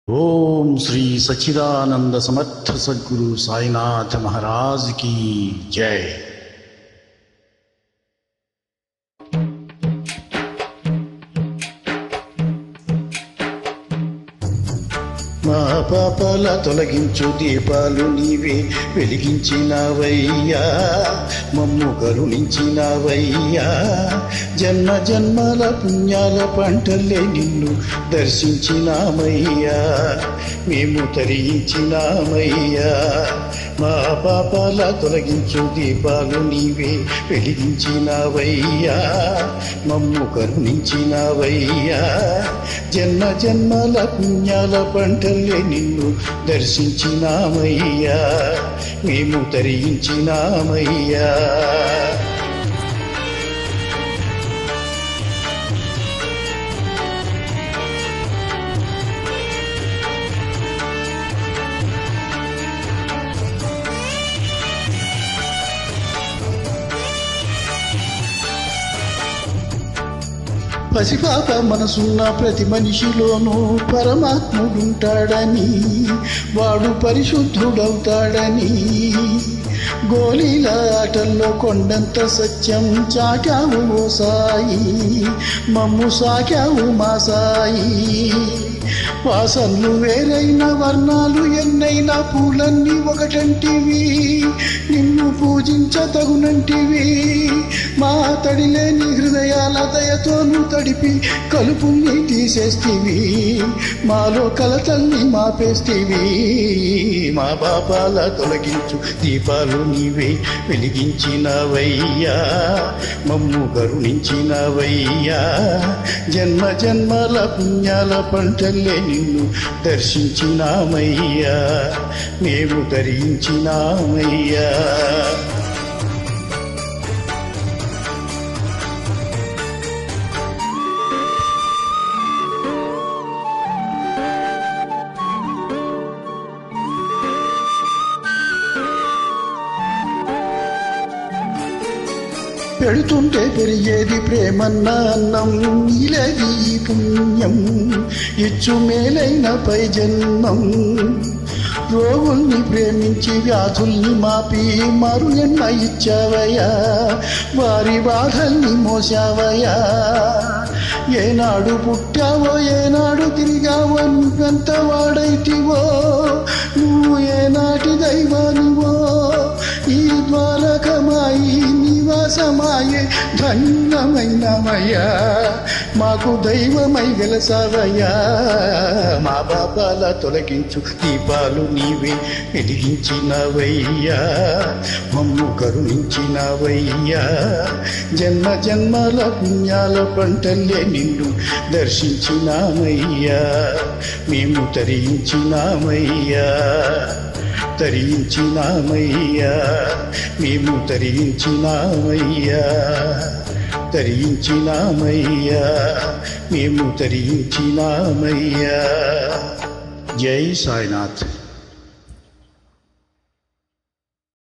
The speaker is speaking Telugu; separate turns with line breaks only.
ఓం శ్రీ సచ్చిదానంద సమర్థ సద్గురు సాయినాథ మహారాజ్ की जय। మా పాపాల తొలగించు దీపాలు నీవే వెలిగించినవయ్యా, మమ్ము కరుణించినవయ్యా। జన్మ జన్మల పుణ్యాల పంటలే నిన్ను దర్శించినామయ్యా, మేము తరించినామయ్యా। మా పాపాల తొలగించు దీపాలు నీవే వెలిగించినవయ్యా, మమ్ము కరుణించినవయ్యా। జన్మ జన్మల పుణ్యాల పంటలే నిన్ను దర్శించినామయ్యా, మేము తరించినామయ్యా। పసిపాప మనసున్న ప్రతి మనిషిలోనూ పరమాత్ముడుంటాడని, వాడు పరిశుద్ధుడవుతాడని, గోళీల ఆటల్లో కొండంత సత్యం చాటావు ఓ సాయి, మమ్ము సాకావు మా సాయి। వాసనలు వేరైన వర్ణాలు ఎన్నైనా పూలన్నీ ఒకటంటివి, నిన్ను పూజించతగునంటివి। మా తడిలేని హృదయాల దయతోను తడిపి కలుపుల్ని తీసేస్తివి, మాలో కలతల్ని మాపేస్తివి। మా పాపాల తొలగించు దీపాలు నీవే వెలిగించినవయ్యా, మమ్ము కరుణించినవయ్యా। జన్మ జన్మల పుణ్యాల పంటలే నిన్ను దర్శించినామయ్యా, మేము తరించినామయ్యా। పెడుతుంటే పెరిగేది ప్రేమన్న అన్నం, నీలేది ఈ పుణ్యం ఇచ్చు మేలైన పై జన్మం। రోగుల్ని ప్రేమించి వ్యాధుల్ని మాపి మారు జన్మ ఇచ్చావయ్యా, వారి బాధల్ని మోసావయ్యా। ఏనాడు పుట్టావో ఏనాడు తిరిగావో నువ్వెంత వాడైతివో, నువ్వు ఏనాటి దైవానివో। ఈ ద్వారకమాయి నివాసమాయే ధన్యమైనవయ్యా, మాకు దైవమై వెలసావయ్యా। మా పాపాల తొలగించు దీపాలు నీవే వెలిగించినవయ్యా, మమ్ము కరుణించినవయ్యా। జన్మ జన్మల పుణ్యాల పంటలే నిన్ను దర్శించినామయ్యా, మేము తరించినామయ్యా, తరించినామయ్యా, మేము తరించినామయ్యా, తరించినామయ్యా, మేము తరించినామయ్యా। జై సాయినాథ్।